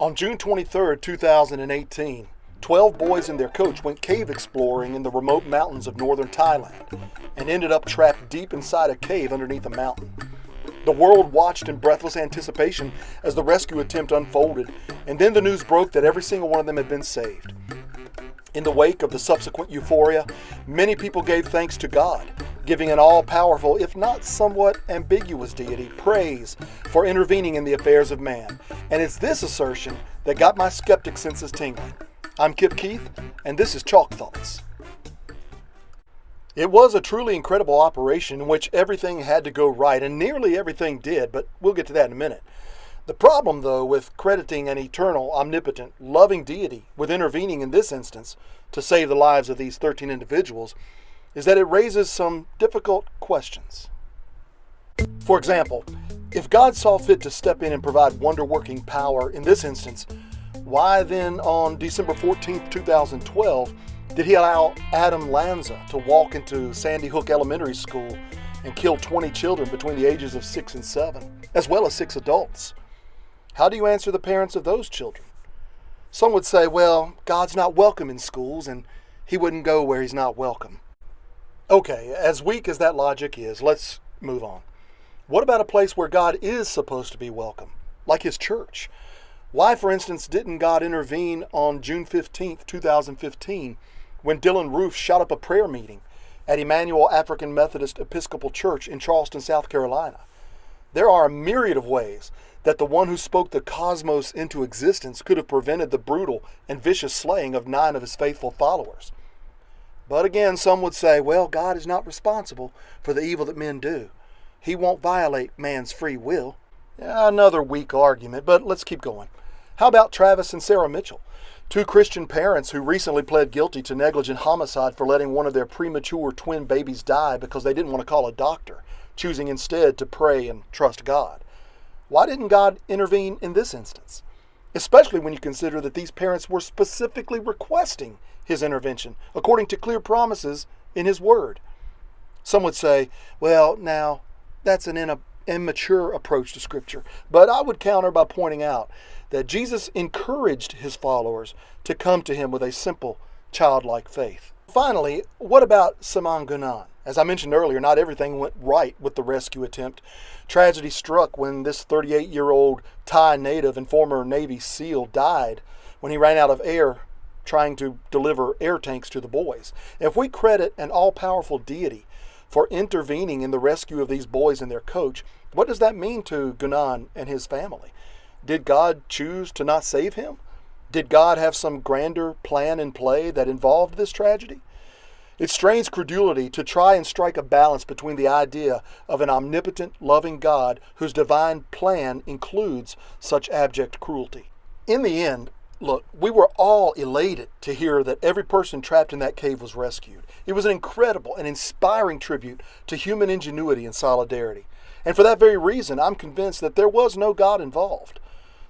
On June 23, 2018, 12 boys and their coach went cave exploring in the remote mountains of northern Thailand and ended up trapped deep inside a cave underneath a mountain. The world watched in breathless anticipation as the rescue attempt unfolded, and then the news broke that every single one of them had been saved. In the wake of the subsequent euphoria, many people gave thanks to God, giving an all-powerful, if not somewhat ambiguous deity, praise for intervening in the affairs of man. And it's this assertion that got my skeptic senses tingling. I'm Kip Keith, and this is Chalk Thoughts. It was a truly incredible operation in which everything had to go right, and nearly everything did, but we'll get to that in a minute. The problem, though, with crediting an eternal, omnipotent, loving deity with intervening in this instance to save the lives of these 13 individuals is that it raises some difficult questions. For example, if God saw fit to step in and provide wonder-working power in this instance, why then on December 14, 2012, did he allow Adam Lanza to walk into Sandy Hook Elementary School and kill 20 children between the ages of 6 and 7, as well as 6 adults? How do you answer the parents of those children? Some would say, well, God's not welcome in schools, and he wouldn't go where he's not welcome. Okay, as weak as that logic is, let's move on. What about a place where God is supposed to be welcome, like his church? Why, for instance, didn't God intervene on June 15, 2015, when Dylan Roof shot up a prayer meeting at Emmanuel African Methodist Episcopal Church in Charleston, South Carolina? There are a myriad of ways that the one who spoke the cosmos into existence could have prevented the brutal and vicious slaying of 9 of his faithful followers. But again, some would say, well, God is not responsible for the evil that men do. He won't violate man's free will. Another weak argument, but let's keep going. How about Travis and Sarah Mitchell, 2 Christian parents who recently pled guilty to negligent homicide for letting one of their premature twin babies die because they didn't want to call a doctor, choosing instead to pray and trust God? Why didn't God intervene in this instance? Especially when you consider that these parents were specifically requesting his intervention, according to clear promises in his word. Some would say, well, now, that's an immature approach to Scripture. But I would counter by pointing out that Jesus encouraged his followers to come to him with a simple, childlike faith. Finally, what about Saen Guna? As I mentioned earlier, not everything went right with the rescue attempt. Tragedy struck when this 38-year-old Thai native and former Navy SEAL died when he ran out of air trying to deliver air tanks to the boys. If we credit an all-powerful deity for intervening in the rescue of these boys and their coach, what does that mean to Guna and his family? Did God choose to not save him? Did God have some grander plan in play that involved this tragedy? It strains credulity to try and strike a balance between the idea of an omnipotent, loving God whose divine plan includes such abject cruelty. In the end, look, we were all elated to hear that every person trapped in that cave was rescued. It was an incredible and inspiring tribute to human ingenuity and solidarity. And for that very reason, I'm convinced that there was no God involved.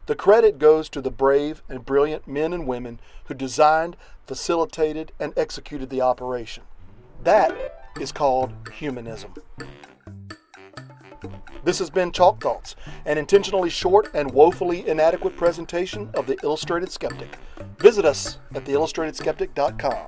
The credit goes to the brave and brilliant men and women who designed, facilitated, and executed the operation. That is called humanism. This has been Chalk Thoughts, an intentionally short and woefully inadequate presentation of The Illustrated Skeptic. Visit us at theillustratedskeptic.com.